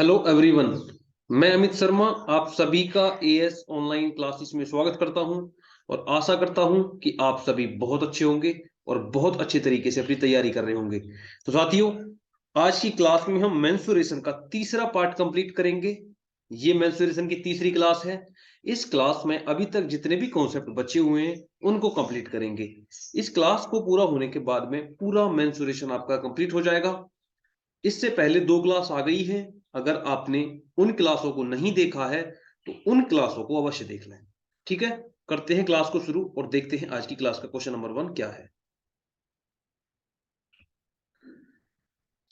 Hello everyone, मैं अमित शर्मा आप सभी का एएस ऑनलाइन क्लासेस में स्वागत करता हूं और आशा करता हूं कि आप सभी बहुत अच्छे होंगे और बहुत अच्छे तरीके से अपनी तैयारी कर रहे होंगे। तो साथियों, आज की क्लास में हम मेंसुरेशन का तीसरा पार्ट कंप्लीट करेंगे। ये मेंसुरेशन की तीसरी क्लास है। इस क्लास में अभी तक जितने भी कॉन्सेप्ट बचे हुए हैं उनको कंप्लीट करेंगे। इस क्लास को पूरा होने के बाद में पूरा मेंसुरेशन आपका कंप्लीट हो जाएगा। इससे पहले दो क्लास आ गई है। अगर आपने उन क्लासों को नहीं देखा है तो उन क्लासों को अवश्य देख लें। ठीक है, करते हैं क्लास को शुरू और देखते हैं आज की क्लास का क्वेश्चन नंबर 1 क्या है।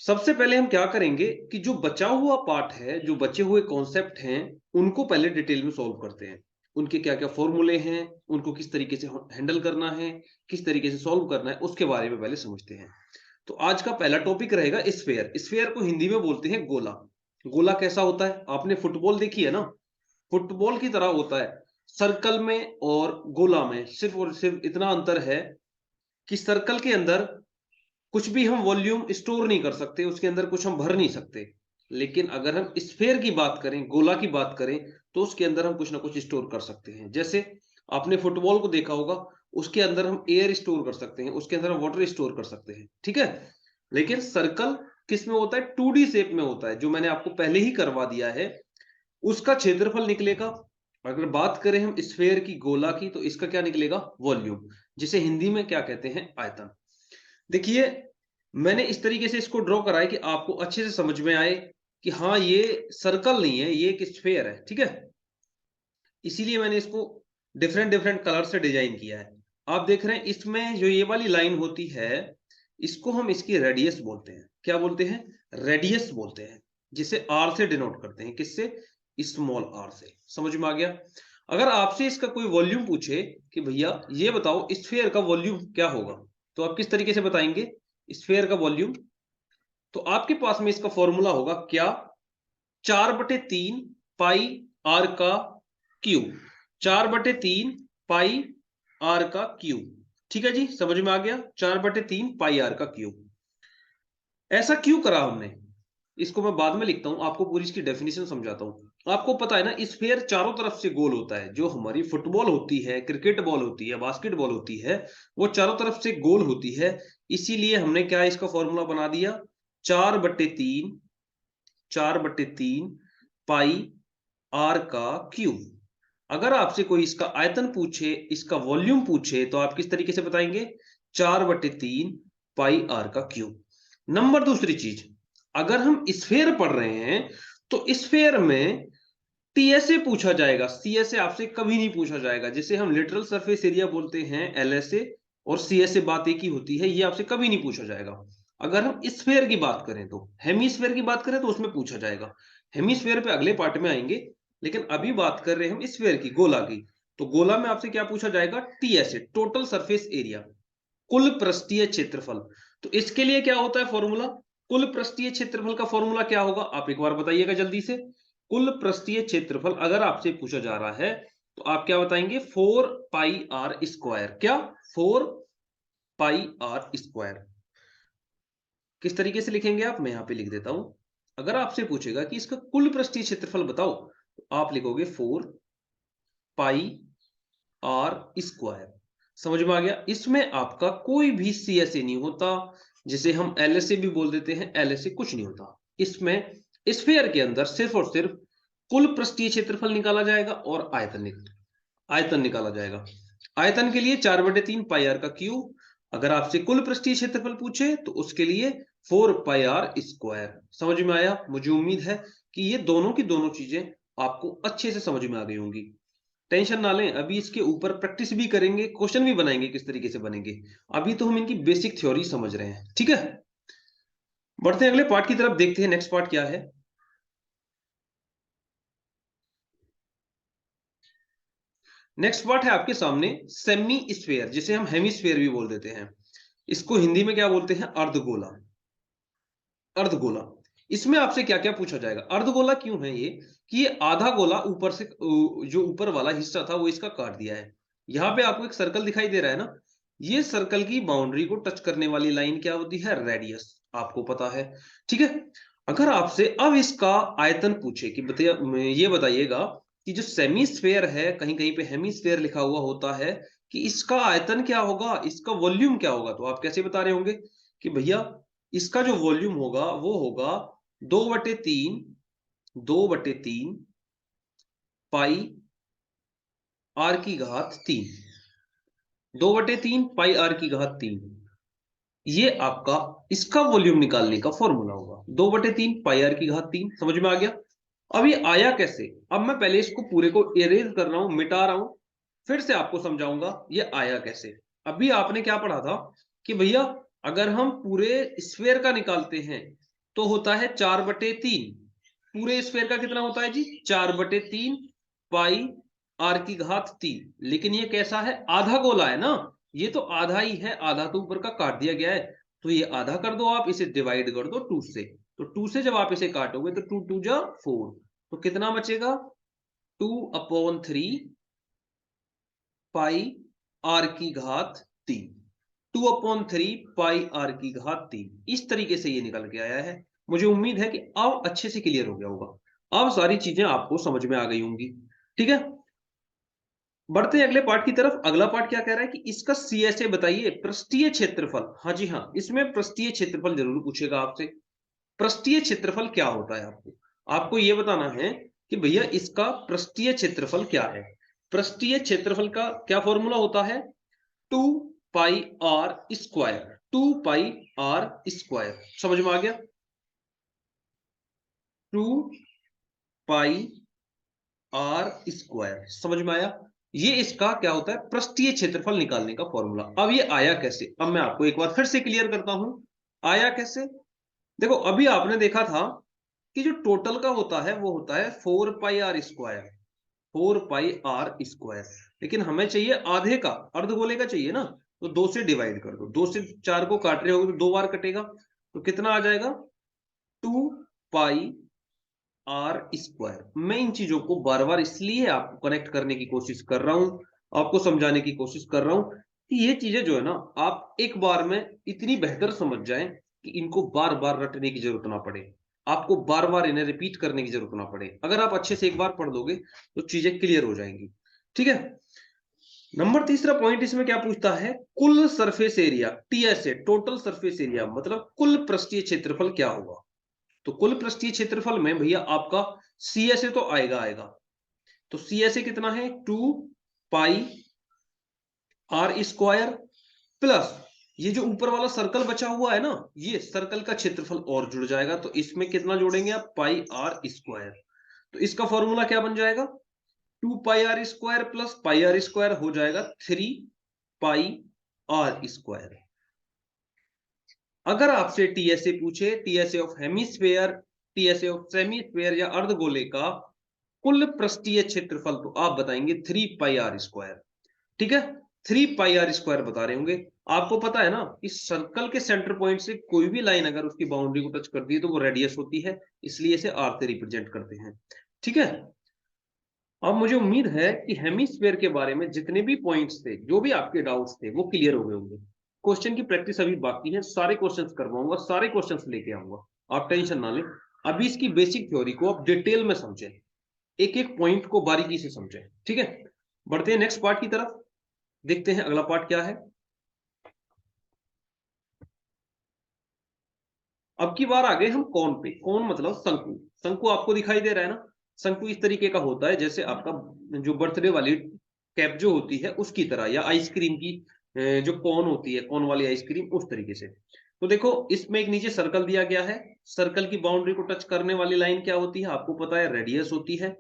सबसे पहले हम क्या करेंगे कि जो बचा हुआ पार्ट है, जो बचे हुए कॉन्सेप्ट हैं, उनको पहले डिटेल में सॉल्व करते हैं। उनके क्या क्या फॉर्मूले हैं, उनको किस तरीके से हैंडल करना है, किस तरीके से सॉल्व करना है, उसके बारे में पहले समझते हैं। तो आज का पहला टॉपिक रहेगा स्फीयर। स्फीयर को हिंदी में बोलते हैं गोला। गोला कैसा होता है? आपने फुटबॉल देखी है ना? फुटबॉल की तरह होता है। सर्कल में और गोला में सिर्फ और सिर्फ इतना अंतर है कि सर्कल के अंदर कुछ भी हम वॉल्यूम स्टोर नहीं कर सकते, उसके अंदर कुछ हम भर नहीं सकते। लेकिन अगर हम स्फीयर की बात करें, गोला की बात करें, तो उसके अंदर हम कुछ ना कुछ स्टोर कर सकते हैं। जैसे आपने फुटबॉल को देखा होगा, उसके अंदर हम एयर स्टोर कर सकते हैं, उसके अंदर हम वाटर स्टोर कर सकते हैं। ठीक है, लेकिन सर्कल किस में होता है? 2D शेप में होता है, जो मैंने आपको पहले ही करवा दिया है। उसका क्षेत्रफल निकलेगा। अगर बात करें हम स्फीयर की, गोला की, तो इसका क्या निकलेगा? वॉल्यूम, जिसे हिंदी में क्या कहते हैं? आयतन। देखिए, मैंने इस तरीके से इसको ड्रॉ करा है कि आपको अच्छे से समझ में आए कि हाँ, ये सर्कल नहीं है, ये एक स्फीयर है। ठीक है, इसीलिए मैंने इसको डिफरेंट डिफरेंट कलर से डिजाइन किया है। आप देख रहे हैं इसमें जो ये वाली लाइन होती है, इसको हम इसकी रेडियस बोलते हैं। क्या बोलते हैं? रेडियस बोलते हैं, जिसे आर से डिनोट करते हैं। किससे? स्मॉल आर से। समझ में आ गया? अगर आपसे इसका कोई वॉल्यूम पूछे कि भैया ये बताओ स्फीयर का वॉल्यूम क्या होगा, तो आप किस तरीके से बताएंगे स्फीयर का वॉल्यूम? तो आपके पास में इसका फॉर्मूला होगा क्या? 4/3 पाई आर का क्यूब। 4/3 पाई आर का क्यूब। ठीक है जी, समझ में आ गया? 4/3 पाई आर का क्यूब। ऐसा क्यों करा हमने, इसको मैं बाद में लिखता हूं, आपको पूरी इसकी डेफिनेशन समझाता हूं। आपको पता है ना, स्फीयर चारों तरफ से गोल होता है। जो हमारी फुटबॉल होती है, क्रिकेट बॉल होती है, बास्केटबॉल होती है, वो चारों तरफ से गोल होती है। इसीलिए हमने क्या इसका फॉर्मूला बना दिया? 4/3, 4/3 पाई आर का क्यूब। अगर आपसे कोई इसका आयतन पूछे, इसका वॉल्यूम पूछे, तो आप किस तरीके से बताएंगे? 4/3 पाई आर का क्यूब। नंबर दूसरी चीज, अगर हम स्फीयर पढ़ रहे हैं तो स्फीयर में टीएसए पूछा जाएगा, सीएसए आपसे कभी नहीं पूछा जाएगा। जिसे हम लिटरल सरफेस एरिया बोलते हैं, एलएसए, और सीएसए बात एक ही होती है, ये आपसे कभी नहीं पूछा जाएगा। अगर हम स्फीयर की बात करें, तो हेमीस्फीयर की बात करें तो उसमें पूछा जाएगा। हेमीस्फीयर पे अगले पार्ट में आएंगे, लेकिन अभी बात कर रहे हैं हम स्फीयर की, गोला की। तो गोला में आपसे क्या पूछा जाएगा? टीएसए, टोटल सरफेस एरिया, कुल पृष्ठीय क्षेत्रफल। तो इसके लिए क्या होता है फॉर्मूला? कुल पृष्ठीय क्षेत्रफल का फॉर्मूला क्या होगा? आप एक बार बताइएगा जल्दी से। कुल पृष्ठीय क्षेत्रफल अगर आपसे पूछा जा रहा है तो आप क्या बताएंगे? 4πr²। क्या? 4πr²। किस तरीके से लिखेंगे आप? मैं यहां पे लिख देता हूं। अगर आपसे पूछेगा कि इसका कुल पृष्ठीय क्षेत्रफल बताओ, तो आप लिखोगे 4πr²। समझ में आ गया? इसमें आपका कोई भी सीएसए नहीं होता, जिसे हम एलएसए भी बोल देते हैं। एलएसए कुछ नहीं होता इसमें। स्फीयर के अंदर सिर्फ और सिर्फ कुल पृष्ठीय क्षेत्रफल निकाला जाएगा और आयतन निकाला जाएगा। आयतन के लिए 4/3 पाई आर का क्यूब। अगर आपसे कुल पृष्ठीय क्षेत्रफल पूछे तो उसके लिए 4πr²। समझ में आया? मुझे उम्मीद है कि ये दोनों की दोनों चीजें आपको अच्छे से समझ में आ गई होंगी। टेंशन ना लें, अभी इसके ऊपर प्रैक्टिस भी करेंगे, क्वेश्चन भी बनाएंगे किस तरीके से बनेंगे। अभी तो हम इनकी बेसिक थ्योरी समझ रहे हैं। ठीक है, बढ़ते हैं अगले पार्ट की तरफ, देखते हैं नेक्स्ट पार्ट क्या है। नेक्स्ट पार्ट है आपके सामने सेमी स्फीयर, जिसे हम हेमिस्फीयर भी बोल देते हैं। इसको हिंदी में क्या बोलते हैं? अर्धगोला। अर्धगोला। इसमें आपसे क्या क्या पूछा जाएगा? अर्धगोला क्यों है ये? कि ये आधा गोला ऊपर से, जो ऊपर वाला हिस्सा था वो इसका काट दिया है। यहां पे आपको एक सर्कल दिखाई दे रहा है ना? ये सर्कल की बाउंड्री को टच करने वाली लाइन क्या होती है? रेडियस। आपको पता है। ठीक है, अगर आपसे अब इसका आयतन पूछे कि ये बताइएगा कि जो सेमीस्फेयर है, कहीं कहीं पे हेमीस्फेयर लिखा हुआ होता है, कि इसका आयतन क्या होगा, इसका वॉल्यूम क्या होगा, तो आप कैसे बता रहे होंगे कि भैया इसका जो वॉल्यूम होगा वो होगा 2/3, 2/3 पाई आर की घात 3, 2/3 पाई आर की घात 3। ये आपका इसका वॉल्यूम निकालने का फॉर्मूला होगा, 2/3 पाई आर की घात 3। समझ में आ गया? अब ये आया कैसे? अब मैं पहले इसको पूरे को इरेज कर रहा हूं, मिटा रहा हूं, फिर से आपको समझाऊंगा ये आया कैसे। अभी आपने क्या पढ़ा था कि भैया अगर हम पूरे स्फेयर का निकालते हैं तो होता है 4/3। पूरे स्फेयर का कितना होता है जी? 4/3 पाई आर की घात 3। लेकिन ये कैसा है? आधा गोला है ना, ये तो आधा ही है, आधा तो ऊपर का काट दिया गया है। तो ये आधा कर दो, आप इसे डिवाइड कर दो 2 से। तो 2 से जब आप इसे काटोगे तो 2 2 जा 4, तो कितना बचेगा? 2/3 पाई आर की घात 3, 2/3 पाई आर की घात 3। इस तरीके से ये निकल के आया है। मुझे उम्मीद है कि अब अच्छे से क्लियर हो गया होगा, अब सारी चीजें आपको समझ में आ गई होंगी। ठीक है, बढ़ते हैं अगले पार्ट की तरफ। अगला पार्ट क्या कह रहा है कि इसका सीएसए बताइए, पृष्ठीय क्षेत्रफल। हाँ जी हाँ, इसमें पृष्ठीय क्षेत्रफल जरूर पूछेगा आपसे। पृष्ठीय क्षेत्रफल क्या होता है? आपको आपको यह बताना है कि भैया इसका पृष्ठीय क्षेत्रफल क्या है। पृष्ठीय क्षेत्रफल का क्या फॉर्मूला होता है? 2 pi R square, 2 pi R square. समझ में आ गया? 2 पाई आर स्क्वायर, समझ में आया? ये इसका क्या होता है? पृष्ठीय क्षेत्रफल निकालने का फॉर्मूला। अब ये आया कैसे? अब मैं आपको एक बार फिर से क्लियर करता हूं, आया कैसे। देखो अभी आपने देखा था कि जो टोटल का होता है वो होता है 4 pi R square, 4 pi R square. लेकिन हमें चाहिए आधे का, अर्धगोले का चाहिए ना, तो 2 से डिवाइड कर दो। 2 से 4 को काट रहे होगे तो 2 बार कटेगा, तो कितना आ जाएगा? 2 पाई आर स्क्वायर। मैं इन चीजों को बार बार इसलिए आपको कनेक्ट करने की कोशिश कर रहा हूं, आपको समझाने की कोशिश कर रहा हूं कि ये चीजें जो है ना, आप एक बार में इतनी बेहतर समझ जाएं कि इनको बार बार रटने की जरूरत ना पड़े, आपको बार बार इन्हें रिपीट करने की जरूरत ना पड़े। अगर आप अच्छे से एक बार पढ़ दोगे तो चीजें क्लियर हो जाएंगी। ठीक है, नंबर तीसरा पॉइंट इसमें क्या पूछता है? कुल surface area, TSA, total surface area, मतलब कुल पृष्ठीय क्षेत्रफल क्या होगा। तो कुल पृष्ठीय क्षेत्रफल में भैया आपका सीएसए तो आएगा आएगा। तो सीएसए कितना है? 2 पाई आर स्क्वायर प्लस ये जो ऊपर वाला सर्कल बचा हुआ है ना, ये सर्कल का क्षेत्रफल और जुड़ जाएगा। तो इसमें कितना जोड़ेंगे आप? Pi R square. तो इसका फॉर्मूला क्या बन जाएगा? 2 pi R square plus pi R square हो जाएगा 3 पाई आर स्क्वायर। अगर आपसे टीएसए पूछे, TSA of hemisphere, TSA of semisphere या अर्धगोले का कुल पृष्ठीय क्षेत्रफल, तो आप बताएंगे 3 पाई आर स्क्वायर। ठीक है, 3 पाई आर स्क्वायर बता रहे होंगे। आपको पता है ना, इस सर्कल के सेंटर पॉइंट से कोई भी लाइन अगर उसकी बाउंड्री को टच करती है तो वो रेडियस होती है, इसलिए इसे आर से रिप्रेजेंट करते हैं। ठीक है, अब मुझे उम्मीद है कि हेमिस्फेयर के बारे में जितने भी पॉइंट्स थे, जो भी आपके डाउट्स थे, वो क्लियर हो गए होंगे। क्वेश्चन की प्रैक्टिस अभी बाकी है, सारे क्वेश्चंस करवाऊंगा, सारे क्वेश्चंस लेके आऊंगा, आप टेंशन ना लें। अभी इसकी बेसिक थ्योरी को आप डिटेल में समझें, एक एक पॉइंट को बारीकी से समझें। ठीक है, बढ़ते हैं नेक्स्ट पार्ट की तरफ, देखते हैं अगला पार्ट क्या है। अब की बार आ गए हम कौन पे। कौन मतलब शंकु। शंकु आपको दिखाई दे रहा है ना? शंकु इस तरीके का होता है जैसे आपका जो बर्थडे वाली कैप जो होती है उसकी तरह, या आइसक्रीम की जो कौन होती है, कौन वाली आइसक्रीम, उस तरीके से। तो देखो इसमें एक नीचे सर्कल दिया गया है, सर्कल की बाउंड्री को टच करने वाली लाइन क्या होती है? आपको पता है, रेडियस होती है।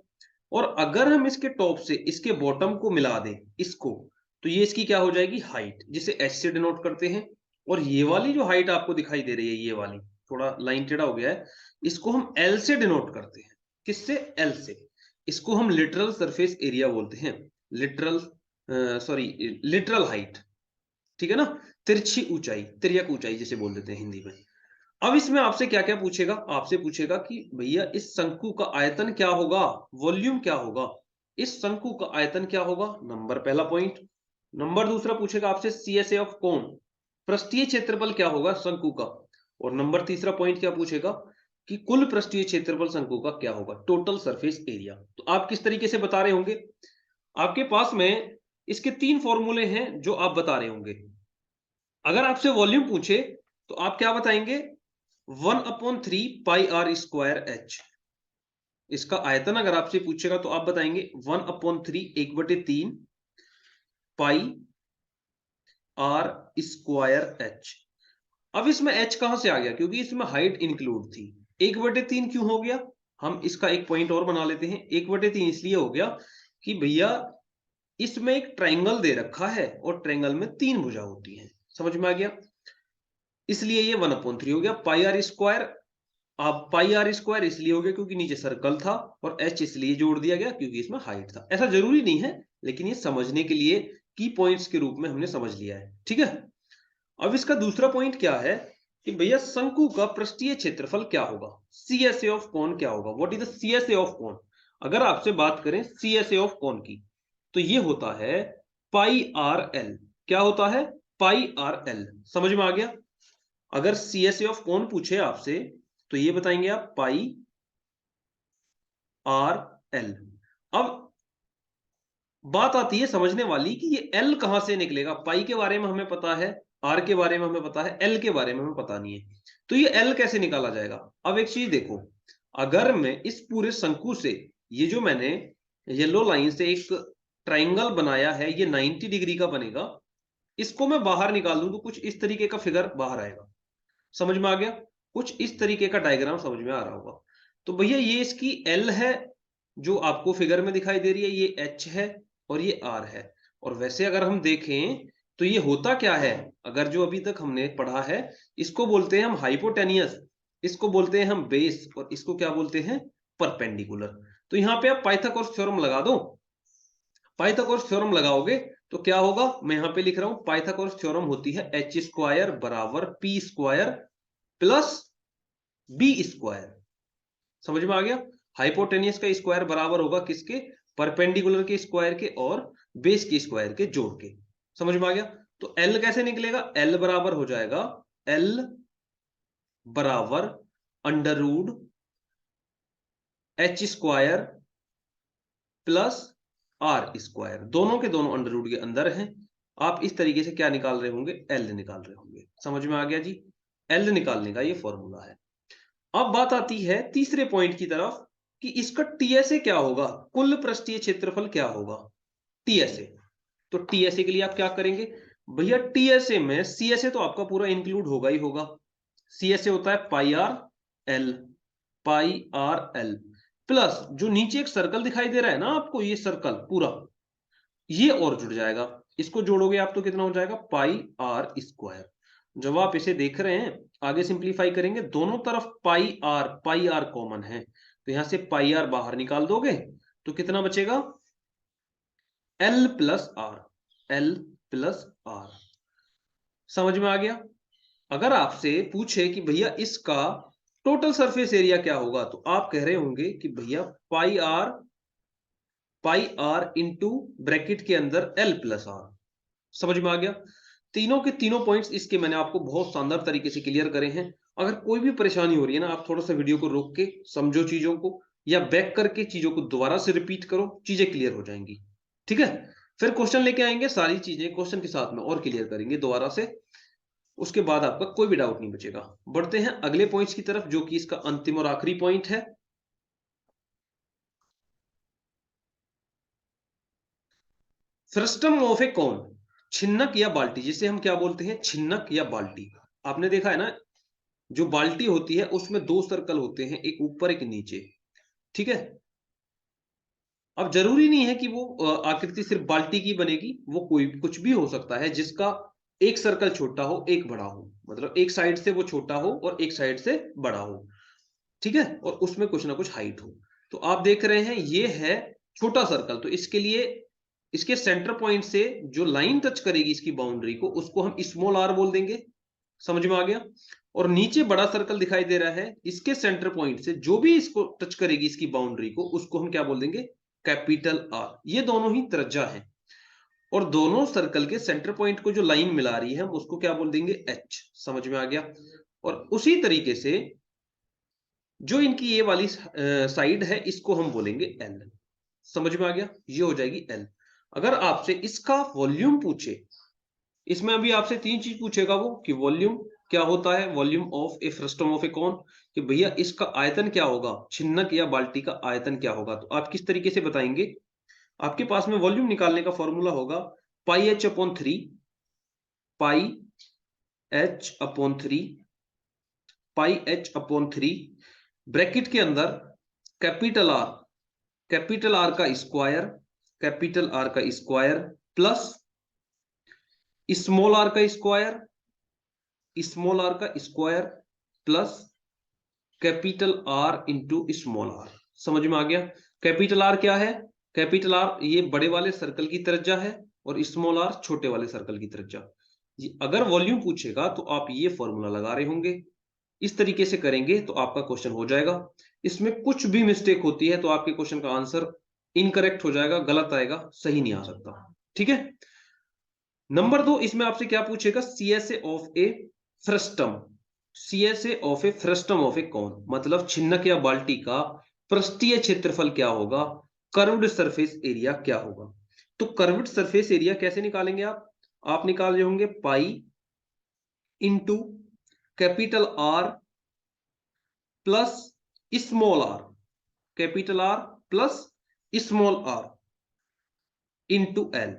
और अगर हम इसके टॉप से इसके बॉटम को मिला दें इसको, तो ये इसकी क्या हो जाएगी? हाइट, जिसे एच से डिनोट करते हैं। और ये वाली जो हाइट आपको दिखाई दे रही है, ये वाली, थोड़ा लाइन टेढ़ा हो गया है, इसको हम एल से डिनोट करते हैं। किससे? एल से। इसको हम लिटरल सरफेस एरिया बोलते हैं, लिटरल सॉरी लिटरल हाइट। ठीक है ना, तिरछी ऊंचाई, तिर्यक ऊंचाई जिसे बोल देते हैं हिंदी में। अब इसमें आपसे क्या क्या पूछेगा? आपसे पूछेगा कि भैया इस शंकु का आयतन क्या होगा, वॉल्यूम क्या होगा। इस शंकु का आयतन क्या होगा, नंबर पहला पॉइंट। नंबर दूसरा पूछेगा आपसे सीएसए ऑफ कौन, पृष्ठीय क्षेत्रफल क्या होगा शंकु का। और नंबर तीसरा पॉइंट क्या पूछेगा? कि कुल पृष्ठीय क्षेत्रफल शंकु का क्या होगा, टोटल सरफेस एरिया। तो आप किस तरीके से बता रहे होंगे, आपके पास में इसके 3 फॉर्मूले हैं जो आप बता रहे होंगे। अगर आपसे वॉल्यूम पूछे तो आप क्या बताएंगे, 1/3 पाई आर स्क्वायर एच। इसका आयतन अगर आपसे पूछेगा तो आप बताएंगे 1/3 1/3 पाई आर स्क्वायर एच। अब इसमें एच कहां से आ गया, क्योंकि इसमें हाइट इंक्लूड थी। 1/3 क्यों हो गया, हम इसका एक पॉइंट और बना लेते हैं। 1/3 इसलिए हो गया कि भैया इसमें एक ट्रायंगल दे रखा है और ट्रायंगल में 3 भुजा होती हैं, समझ में आ गया, इसलिए ये 1/3 हो गया। पाई आर स्क्वायर, अब पाई आर स्क्वायर इसलिए हो गया क्योंकि नीचे सर्कल था, और एच इसलिए जोड़ दिया गया क्योंकि इसमें हाइट था। ऐसा जरूरी नहीं है, लेकिन ये समझने के लिए की पॉइंट्स के रूप में हमने समझ लिया है, ठीक है। अब इसका दूसरा पॉइंट क्या है कि भैया शंकु का पृष्ठीय क्षेत्रफल क्या होगा, सीएसए ऑफ कोन क्या होगा, what is the CSA of cone. अगर आपसे बात करें सीएसए ऑफ कोन की, तो ये होता है पाई आर एल। क्या होता है, पाई आर एल, समझ में आ गया। अगर सीएसए ऑफ कोन पूछे आपसे तो ये बताएंगे आप पाई आर एल। अब बात आती है समझने वाली कि ये एल कहां से निकलेगा। पाई के बारे में हमें पता है, आर के बारे में हमें पता है, एल के बारे में हमें पता नहीं है। तो ये एल कैसे निकाला जाएगा। अब एक चीज देखो, अगर मैं इस पूरे शंकु से, ये जो मैंने येलो लाइन से एक ट्राइंगल बनाया है, ये 90 डिग्री का बनेगा, इसको मैं बाहर निकाल दूं तो कुछ इस तरीके का फिगर बाहर आएगा, समझ में आ गया। कुछ इस तरीके का डायग्राम समझ में आ रहा होगा। तो भैया ये इसकी एल है जो आपको फिगर में दिखाई दे रही है, ये एच है और ये आर है। और वैसे अगर हम देखें तो ये होता क्या है, अगर जो अभी तक हमने पढ़ा है, इसको बोलते हैं हम हाइपोटेनियस, इसको बोलते हैं हम बेस, और इसको क्या बोलते हैं, परपेंडिकुलर। तो यहां पे आप पाइथागोरस थ्योरम लगा दो। पाइथागोरस थ्योरम लगाओगे तो क्या होगा, मैं यहां पे लिख रहा हूं, पाइथागोरस थ्योरम होती है एच स्क्वायर बराबर P square plus B square, समझ में आ गया। हाइपोटेनियस का स्क्वायर बराबर होगा किसके, परपेंडिकुलर के स्क्वायर के और बेस के स्क्वायर के जोड़ के, समझ में आ गया। तो एल कैसे निकलेगा, एल बराबर हो जाएगा, एल बराबर under root H square plus R square, दोनों के दोनों अंडर रूट के अंदर हैं। आप इस तरीके से क्या निकाल रहे होंगे, एल निकाल रहे होंगे, समझ में आ गया जी। एल निकालने का ये फॉर्मूला है। अब बात आती है तीसरे पॉइंट की तरफ कि इसका टीएसए क्या होगा, कुल पृष्ठीय क्षेत्रफल क्या होगा, टीएसए। तो टीएसए के लिए आप क्या करेंगे, भैया टीएसए में सीएसए तो आपका पूरा इंक्लूड होगा ही होगा। सीएसए होता है पाई R L, pi are L plus जो नीचे एक सर्कल दिखाई दे रहा है ना आपको, ये सर्कल पूरा, ये और जुड़ जाएगा। इसको जोड़ोगे आप तो कितना हो जाएगा, पाई आर स्क्वायर। जब आप इसे देख रहे हैं, आगे सिंप्लीफाई करेंगे, दोनों तरफ पाई आर कॉमन है, तो यहां से पाई आर बाहर निकाल दोगे तो कितना बचेगा, L plus R, L plus R, समझ में आ गया। अगर आपसे पूछे कि भैया इसका टोटल सरफेस एरिया क्या होगा, तो आप कह रहे होंगे कि भैया पाई आर इंटू ब्रैकेट के अंदर एल प्लस आर, समझ में आ गया। तीनों के तीनों पॉइंट्स इसके मैंने आपको बहुत शानदार तरीके से क्लियर करे हैं। अगर कोई भी परेशानी हो रही है ना, आप थोड़ा सा वीडियो को रोक के समझो चीजों को, या बैक करके चीजों को दोबारा से रिपीट करो, चीजें क्लियर हो जाएंगी, ठीक है। फिर क्वेश्चन लेके आएंगे, सारी चीजें क्वेश्चन के साथ में और क्लियर करेंगे दोबारा से, उसके बाद आपका कोई भी डाउट नहीं बचेगा। बढ़ते हैं अगले पॉइंट्स की तरफ, जो कि इसका अंतिम और आखिरी पॉइंट है, फ्रस्टम ऑफ ए कौन, छिन्नक या बाल्टी, जिसे हम क्या बोलते हैं, छिन्नक या बाल्टी। आपने देखा है ना, जो बाल्टी होती है उसमें 2 सर्कल होते हैं, एक ऊपर एक नीचे, ठीक है। अब जरूरी नहीं है कि वो आकृति सिर्फ बाल्टी की बनेगी, वो कोई कुछ भी हो सकता है जिसका एक सर्कल छोटा हो एक बड़ा हो, मतलब एक साइड से वो छोटा हो और एक साइड से बड़ा हो, ठीक है, और उसमें कुछ ना कुछ हाइट हो। तो आप देख रहे हैं ये है छोटा सर्कल, तो इसके लिए इसके सेंटर पॉइंट से जो लाइन टच करेगी इसकी बाउंड्री को, उसको हम स्मॉल आर बोल देंगे, समझ में आ गया। और नीचे बड़ा सर्कल दिखाई दे रहा है, इसके सेंटर पॉइंट से जो भी इसको टच करेगी इसकी बाउंड्री को, उसको हम क्या बोल देंगे, कैपिटल आर। ये दोनों ही त्रिज्या है, और दोनों सर्कल के सेंटर पॉइंट को जो लाइन मिला रही है हम उसको क्या बोल देंगे, एच, समझ में आ गया। और उसी तरीके से जो इनकी ये वाली साइड है इसको हम बोलेंगे एल। समझ में आ गया? ये हो जाएगी एल। अगर आपसे इसका वॉल्यूम पूछे, इसमें अभी आपसे तीन चीज पूछेगा वो, कि वॉल्यूम क्या होता है, volume of a frustum of a cone, कि भैया इसका आयतन क्या होगा, छिन्नक या बाल्टी का आयतन क्या होगा। तो आप किस तरीके से बताएंगे? आपके पास में वॉल्यूम निकालने का फॉर्मूला होगा pi H upon 3, pi H upon 3, pi H upon 3, bracket के अंदर कैपिटल आर, कैपिटल आर का स्क्वायर, कैपिटल आर का स्क्वायर प्लस स्मॉल आर का स्क्वायर, स्मॉल आर का square plus capital R into small R. समझ में आ गया? कैपिटल आर क्या है? कैपिटल आर ये बड़े वाले सर्कल की त्रिज्या है और स्मॉल आर छोटे वाले सर्कल की त्रिज्या। अगर वॉल्यूम पूछेगा तो आप ये फॉर्मूला लगा रहे होंगे, इस तरीके से करेंगे तो आपका क्वेश्चन हो जाएगा। इसमें कुछ भी मिस्टेक होती है तो आपके क्वेश्चन का आंसर इनकरेक्ट हो जाएगा, गलत आएगा, सही नहीं आ सकता। ठीक है। नंबर 2, इसमें आपसे क्या पूछेगा? CSA of a frustum, CSA of a frustum of a cone, मतलब छिन्नक या बाल्टी का पृष्ठीय क्षेत्रफल क्या होगा, कर्व्ड सरफेस एरिया क्या होगा। तो कर्व्ड सरफेस एरिया कैसे निकालेंगे आप निकाल रहे होंगे pi into capital R plus small R, capital R plus small R into L,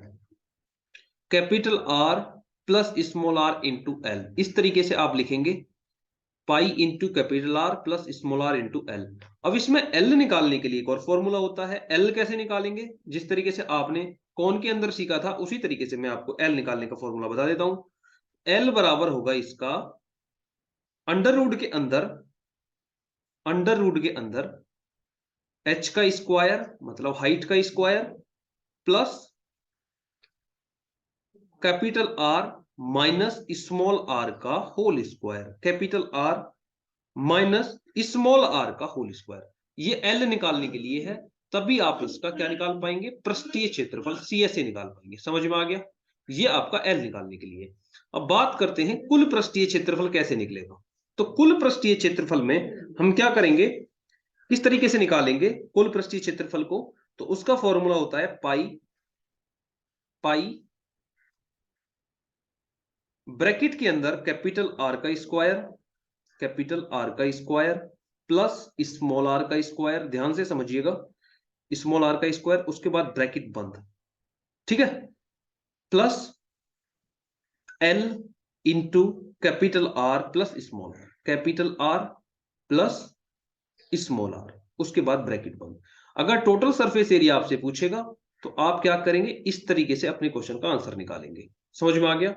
capital R plus small R into L. इस तरीके से आप लिखेंगे pi into capital R plus small R into L. अब इसमें एल निकालने के लिए एक और फॉर्मूला होता है। एल कैसे निकालेंगे? जिस तरीके से आपने कौन के अंदर सीखा था उसी तरीके से मैं आपको एल निकालने का फॉर्मूला बता देता हूं। एल बराबर होगा इसका अंडर रूट के अंदर, अंडर रूट के अंदर एच का स्क्वायर मतलब हाइट का square plus capital R minus small R का whole square, capital R minus small R का होल स्क्वायर। ये एल निकालने के लिए है, तभी आप इसका क्या निकाल पाएंगे? पृष्ठीय क्षेत्रफल सीएसए निकाल पाएंगे। समझ में आ गया? ये आपका एल निकालने के लिए। अब बात करते हैं कुल पृष्ठीय क्षेत्रफल कैसे निकलेगा। तो कुल पृष्ठीय क्षेत्रफल में हम क्या करेंगे, किस तरीके से निकालेंगे कुल पृष्ठीय क्षेत्रफल को? तो उसका फॉर्मूला होता है पाई, पाई ब्रैकेट के अंदर कैपिटल आर का स्क्वायर, कैपिटल आर का स्क्वायर प्लस स्मॉल आर का स्क्वायर, ध्यान से समझिएगा, स्मॉल आर का स्क्वायर, उसके बाद ब्रैकेट बंद। ठीक है। Plus L into capital R plus small R, capital R plus small R, उसके बाद ब्रैकेट बंद। अगर टोटल सरफेस एरिया आपसे पूछेगा तो आप क्या करेंगे? इस तरीके से अपने क्वेश्चन का आंसर निकालेंगे। समझ में आ गया?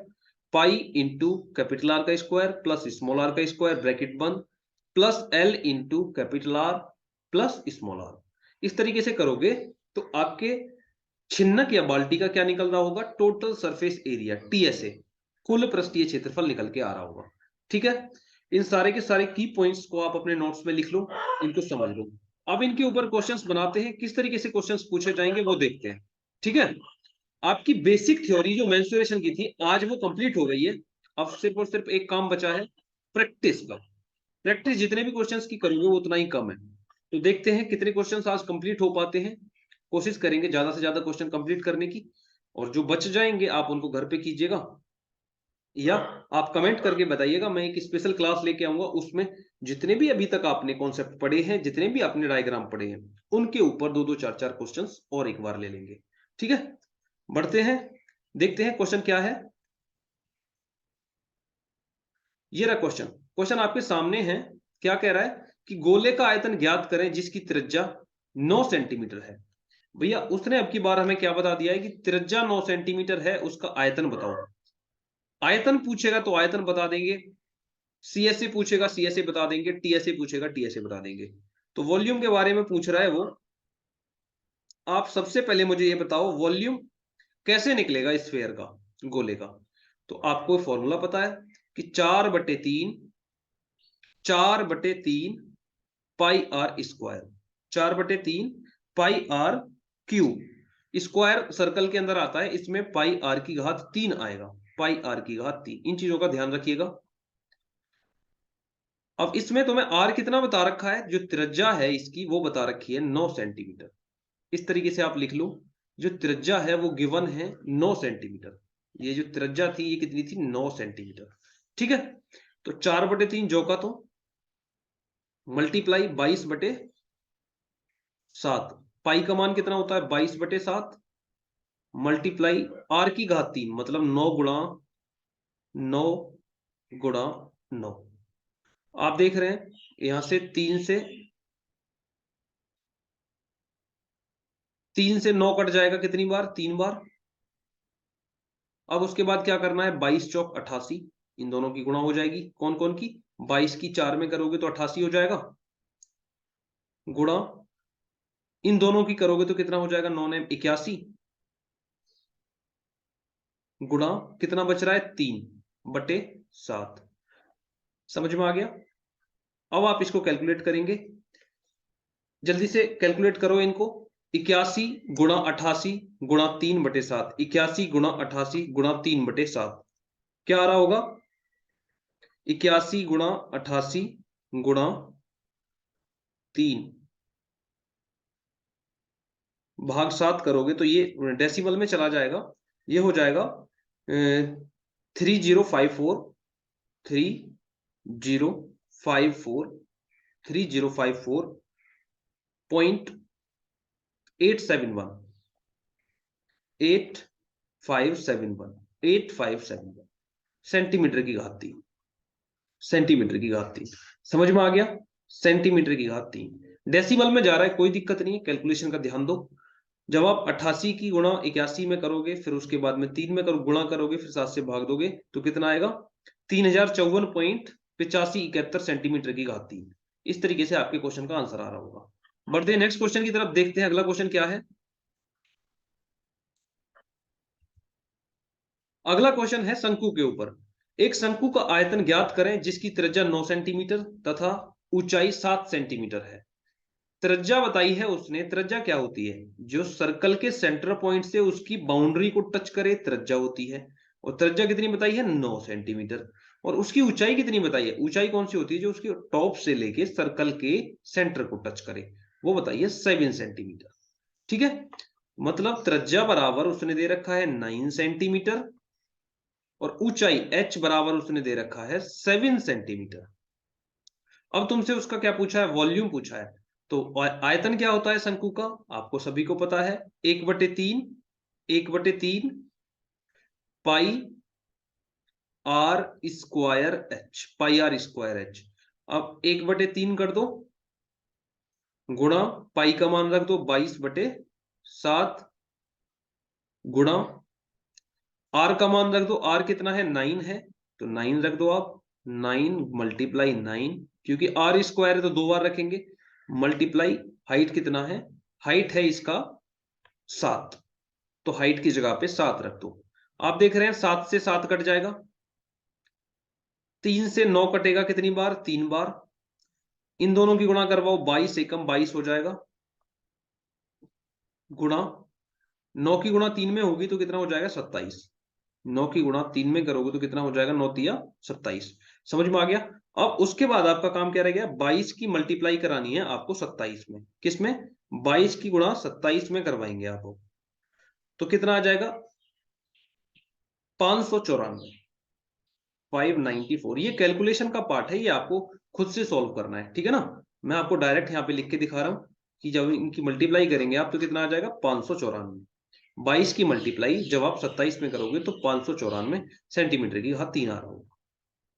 पाई इंटू कैपिटल आर का स्क्वायर प्लस स्मॉल आर का स्क्वायर ब्रैकेट बंद plus L into capital R plus small R. इस तरीके से करोगे तो आपके छिन्नक या बाल्टी का क्या निकल रहा होगा? टोटल सरफेस एरिया, टीएसए, कुल पृष्ठीय क्षेत्रफल निकल के आ रहा होगा। ठीक है। इन सारे के सारे की पॉइंट्स को आप अपने नोट्स में लिख लो, इनको समझ लो। अब इनके ऊपर क्वेश्चंस बनाते हैं, किस तरीके से क्वेश्चंस पूछे जाएंगे वो देखते हैं। ठीक है। आपकी बेसिक थ्योरी जो मेंस्ट्रुएशन की थी आज वो कंप्लीट हो गई है। अब सिर्फ और सिर्फ एक काम बचा है, प्रैक्टिस का। प्रैक्टिस जितने भी क्वेश्चंस की करोगे वो उतना ही कम है। तो देखते हैं कितने क्वेश्चंस आज कंप्लीट हो पाते हैं। कोशिश करेंगे ज्यादा से ज्यादा क्वेश्चन कंप्लीट करने की, और जो बच जाएंगे आप उनको घर पे कीजिएगा, या आप कमेंट करके बताइएगा। मैं एक स्पेशल क्लास लेके आऊंगा, उसमें जितने भी अभी तक आपने कॉन्सेप्ट पढ़े हैं, जितने भी आपने डायग्राम पढ़े हैं, उनके ऊपर दो दो चार चार क्वेश्चंस और एक बार ले लेंगे। ठीक है। बढ़ते हैं, देखते हैं क्वेश्चन क्या है। ये रहा क्वेश्चन। क्वेश्चन आपके सामने है। क्या कह रहा है कि गोले का आयतन ज्ञात करें जिसकी त्रिज्या 9 सेंटीमीटर है। भैया उसने अब की बार हमें क्या बता दिया है कि त्रिज्या 9 सेंटीमीटर है, उसका आयतन बताओ। आयतन पूछेगा तो आयतन बता देंगे, सीएसए पूछेगा सीएसए बता देंगे, टीएसए पूछेगा टीएसए बता देंगे। तो वॉल्यूम के बारे में पूछ रहा है वो। आप सबसे पहले मुझे ये बताओ वॉल्यूम कैसे निकलेगा स्फीयर का, गोले का। तो आपको फॉर्मूला पता है कि 4/3, 4/3 pi R square, 4/3 pi R cube. Square circle के अंदर आता है, इसमें पाई आर की घात 3 आएगा, पाई आर की घात 3। इन चीजों का ध्यान रखिएगा। अब इसमें तुम्हें आर कितना बता रखा है, जो त्रिज्या है इसकी वो बता रखी है 9 सेंटीमीटर। इस तरीके से आप लिख लो, जो त्रिज्या है वो गिवन है 9 सेंटीमीटर। ये जो त्रिज्या थी ये कितनी थी, 9 सेंटीमीटर। ठीक है, तो 4/3 जो का तो मल्टीप्लाई 22/7। पाई का मान कितना होता है, 22/7 मल्टीप्लाई आर की घात 3, मतलब 9 गुणा 9 गुणा 9। आप देख रहे हैं यहां से 3 से 9 कट जाएगा कितनी बार, 3 बार। अब उसके बाद क्या करना है, 22 चौक 88, इन दोनों की गुणा हो जाएगी। कौन कौन की, 22 की 4 में करोगे तो 88 हो जाएगा, गुणा इन दोनों की करोगे तो कितना हो जाएगा, 9 ने 81, गुणा कितना बच रहा है, 3/7। समझ में आ गया। अब आप इसको कैलकुलेट करेंगे, जल्दी से कैलकुलेट करो इनको। 81 गुणा 88 गुणा 3/7, 81 गुणा 88 गुणा 3/7 क्या आ रहा होगा, 81 गुणा 88 गुणा 3 भाग 7 करोगे तो ये डेसिमल में चला जाएगा, ये हो जाएगा 3054 3054 3054.871 8571 सेंटीमीटर की घात 3, सेंटीमीटर की घात 3। समझ में आ गया, सेंटीमीटर की घात 3 डेसिमल में जा रहा है, कोई दिक्कत नहीं है, कैलकुलेशन का ध्यान दो। जब आप 88 की गुणा 81 में करोगे, फिर उसके बाद में 3 में गुणा करोगे, फिर 7 से भाग दोगे तो कितना आएगा, 3054.8571 सेंटीमीटर की घात 3। इस तरीके से आपके क्वेश्चन का आंसर आ रहा होगा। बढ़ते हैं नेक्स्ट क्वेश्चन की तरफ, देखते हैं अगला क्वेश्चन क्या है। अगला क्वेश्चन है शंकु के ऊपर। एक शंकु का आयतन ज्ञात करें जिसकी त्रिज्या 9 सेंटीमीटर तथा ऊंचाई 7 सेंटीमीटर है। त्रिज्या बताई है उसने, त्रिज्या क्या होती है, जो सर्कल के सेंटर पॉइंट से उसकी बाउंड्री को टच करे त्रिज्या होती है। और त्रिज्या कितनी बताई है, 9 सेंटीमीटर। और उसकी ऊंचाई कितनी बताई है, ऊंचाई कौन सी होती है, जो उसकी टॉप से लेके सर्कल के सेंटर को टच करे, वो बताइए 7 सेंटीमीटर। ठीक है, मतलब त्रिज्या बराबर उसने दे रखा है 9 सेंटीमीटर और ऊंचाई h बराबर उसने दे रखा है 7 सेंटीमीटर। अब तुमसे उसका क्या पूछा है, वॉल्यूम पूछा है। तो आयतन क्या होता है शंकु का, आपको सभी को पता है, 1/3 pi R square H, pi R square H. अब 1/3 कर दो, गुणा पाई का मान रख दो 22/7, गुणा आर का मान रख दो, आर कितना है 9 है, तो 9 रख दो आप, 9 मल्टीप्लाई 9, क्योंकि आर स्क्वायर है तो 2 बार रखेंगे, मल्टीप्लाई हाइट कितना है, हाइट है इसका 7, तो हाइट की जगह पे 7 रख दो। आप देख रहे हैं 7 से 7 कट जाएगा, 3 से 9 कटेगा कितनी बार, 3 बार। इन दोनों की गुणा करवाओ, 22 एकम 22 हो जाएगा, गुणा 9 की गुणा 3 में होगी तो कितना हो जाएगा, 27। 9 की गुणा 3 में करोगे तो कितना हो जाएगा, 9 तिया 27। समझ में आ गया। अब उसके बाद आपका काम क्या रह गया, 22 की मल्टीप्लाई करानी है आपको 27 में, किसमें, 22 की गुणा 27 में करवाएंगे आप, तो कितना आ जाएगा, 594, 594। ये कैलकुलेशन का पार्ट है, ये आपको खुद से सॉल्व करना है, ठीक है ना। मैं आपको डायरेक्ट यहाँ पे लिख के दिखा रहा हूँ कि जब इनकी मल्टीप्लाई करेंगे आप तो कितना आ जाएगा, 594। 22 की मल्टीप्लाई जब आप 27 में करोगे तो 594 सेंटीमीटर की घात 3 आ रहा होगा।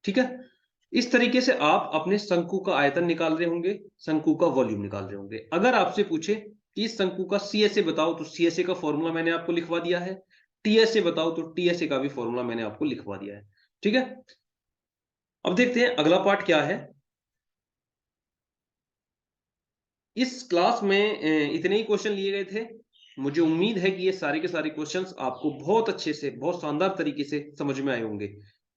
ठीक है, इस तरीके से आप अपने शंकु का आयतन निकाल रहे होंगे, शंकु का वॉल्यूम निकाल रहे होंगे। अगर आपसे पूछे कि इस शंकु का सीएसए बताओ, तो सीएसए का फॉर्मूला मैंने आपको लिखवा दिया है। टीएसए बताओ, तो टीएसए का भी फॉर्मूला मैंने आपको लिखवा दिया है। ठीक है, अब देखते हैं अगला पार्ट क्या है। इस क्लास में इतने ही क्वेश्चन लिए गए थे। मुझे उम्मीद है कि ये सारे के सारे क्वेश्चंस आपको बहुत अच्छे से, बहुत शानदार तरीके से समझ में आए होंगे।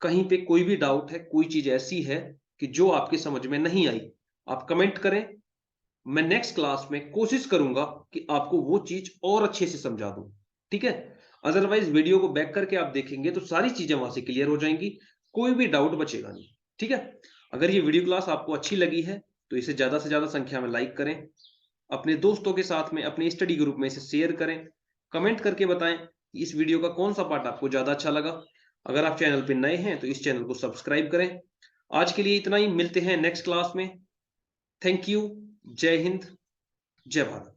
कहीं पे कोई भी डाउट है, कोई चीज ऐसी है कि जो आपके समझ में नहीं आई, आप कमेंट करें। मैं नेक्स्ट क्लास में कोशिश करूंगा कि आपको वो चीज और अच्छे से समझा दूं। ठीक है, अदरवाइज वीडियो को बैक करके आप देखेंगे तो सारी चीजें वहां से क्लियर हो जाएंगी, कोई भी डाउट बचेगा नहीं। ठीक है, अगर ये वीडियो क्लास आपको अच्छी लगी है तो इसे ज़्यादा से ज़्यादा संख्या में लाइक करें, अपने दोस्तों के साथ में अपने स्टडी ग्रुप में इसे शेयर करें, कमेंट करके बताएं कि इस वीडियो का कौन सा पार्ट आपको ज़्यादा अच्छा लगा। अगर आप चैनल पे नए हैं तो इस चैनल को सब्सक्राइब करें। आज के लिए इतना ही, मिलते हैं नेक्स्ट क्लास में। Thank you. जय हिंद, जय भारत।